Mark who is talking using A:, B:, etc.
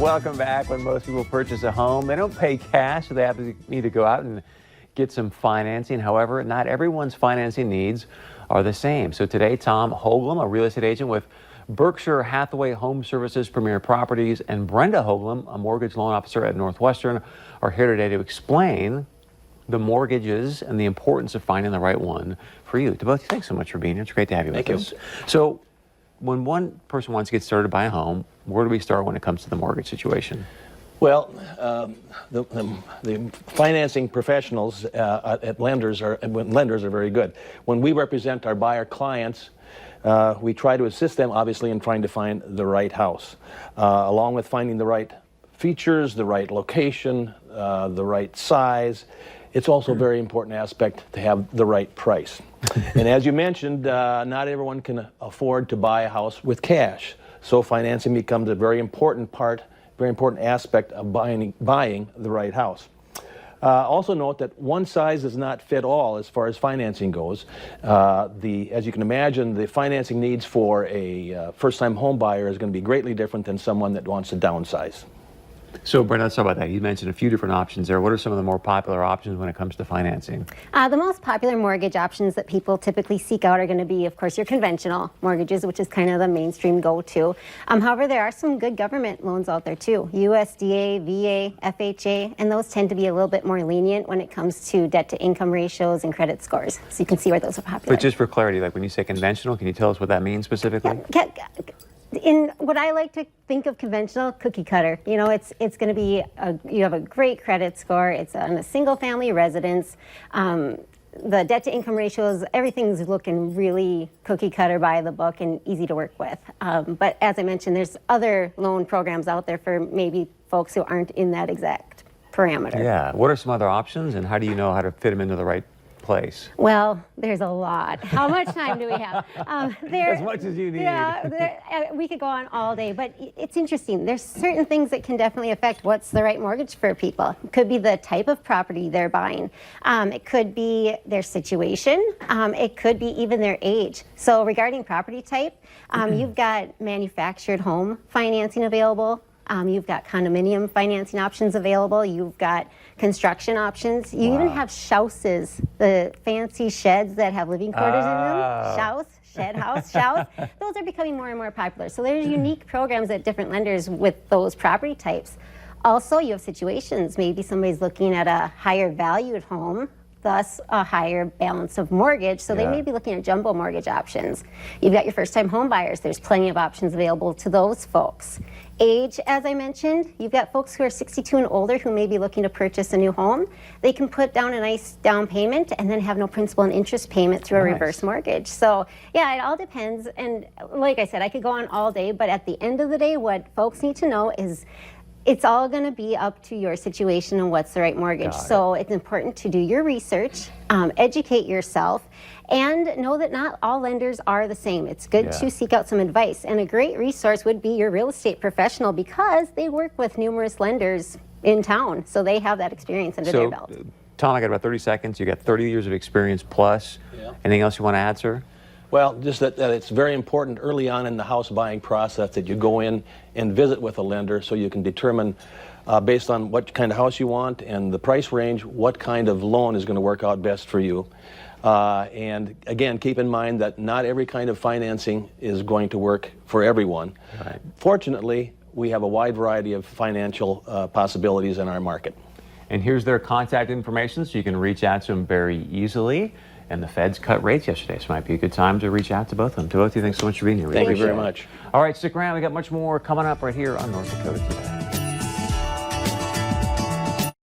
A: Welcome back. When most people purchase a home, they don't pay cash, so they have to need to go out and get some financing. However, not everyone's financing needs are the same. So today, Tom Houglum, a real estate agent with Berkshire, Hathaway, HomeServices, Premier Properties, and Brenda Houglum, a mortgage loan officer at Northwestern, are here today to explain the mortgages and the importance of finding the right one for you. To both, thanks so much for being here. It's great to have you with us. So, when one person wants to get started to buy a home, where do we start when it comes to the mortgage situation?
B: Well, the financing professionals at lenders are very good. When we represent our buyer clients, we try to assist them, obviously, in trying to find the right house, along with finding the right features, the right location, the right size. It's also a very important aspect to have the right price. And as you mentioned, not everyone can afford to buy a house with cash. So financing becomes a very important aspect of buying the right house. Also note that one size does not fit all as far as financing goes. As you can imagine, the financing needs for a first-time home buyer is going to be greatly different than someone that wants to downsize.
A: So, Brenda, let's talk about that. You mentioned a few different options there. What are some of the more popular options when it comes to financing?
C: The most popular mortgage options that people typically seek out are going to be, of course, your conventional mortgages, which is kind of the mainstream go-to. However, there are some good government loans out there too. USDA, VA, FHA, and those tend to be a little bit more lenient when it comes to debt-to-income ratios and credit scores. So you can see where those are popular.
A: But just for clarity, like when you say conventional, can you tell us what that means specifically?
C: In what I like to think of conventional, cookie cutter. You know, it's going to be, you have a great credit score, it's on a single family residence, the debt to income ratios, everything's looking really cookie cutter by the book and easy to work with. But as I mentioned, there's other loan programs out there for maybe folks who aren't in that exact parameter.
A: Yeah, what are some other options and how do you know how to fit them into the right place?
C: Well, there's a lot. How much time do we have?
A: As much as you need.
C: Yeah, we could go on all day, but it's interesting. There's certain things that can definitely affect what's the right mortgage for people. It could be the type of property they're buying. It could be their situation. It could be even their age. So regarding property type, you've got manufactured home financing available. You've got condominium financing options available. You've got construction options. You even have shouses, the fancy sheds that have living quarters in them. Shouse, shed house, shouse. Those are becoming more and more popular. So there's unique programs at different lenders with those property types. Also, you have situations. Maybe somebody's looking at a higher valued home, thus a higher balance of mortgage, so they may be looking at jumbo mortgage options. You've got your first-time home buyers. There's plenty of options available to those folks. Age, as I mentioned, you've got folks who are 62 and older who may be looking to purchase a new home. They can put down a nice down payment and then have no principal and interest payment through a reverse mortgage. So yeah, it all depends. And like I said, I could go on all day, but at the end of the day, what folks need to know is it's all going to be up to your situation and what's the right mortgage. So it's important to do your research, educate yourself, and know that not all lenders are the same. It's good to seek out some advice. And a great resource would be your real estate professional because they work with numerous lenders in town. So they have that experience under their belt.
A: Tom, I got about 30 seconds. You got 30 years of experience plus. Anything else you want to add, sir?
B: Well, just that it's very important early on in the house buying process that you go in and visit with a lender so you can determine, based on what kind of house you want and the price range, what kind of loan is going to work out best for you. And again, keep in mind that not every kind of financing is going to work for everyone. Fortunately, we have a wide variety of financial possibilities in our market.
A: And here's their contact information so you can reach out to them very easily. And the Feds cut rates yesterday, so it might be a good time to reach out to both of them. To both of you, thanks so much for being here.
B: Thank you very much.
A: All right, stick around. We got much more coming up right here on North Dakota Today.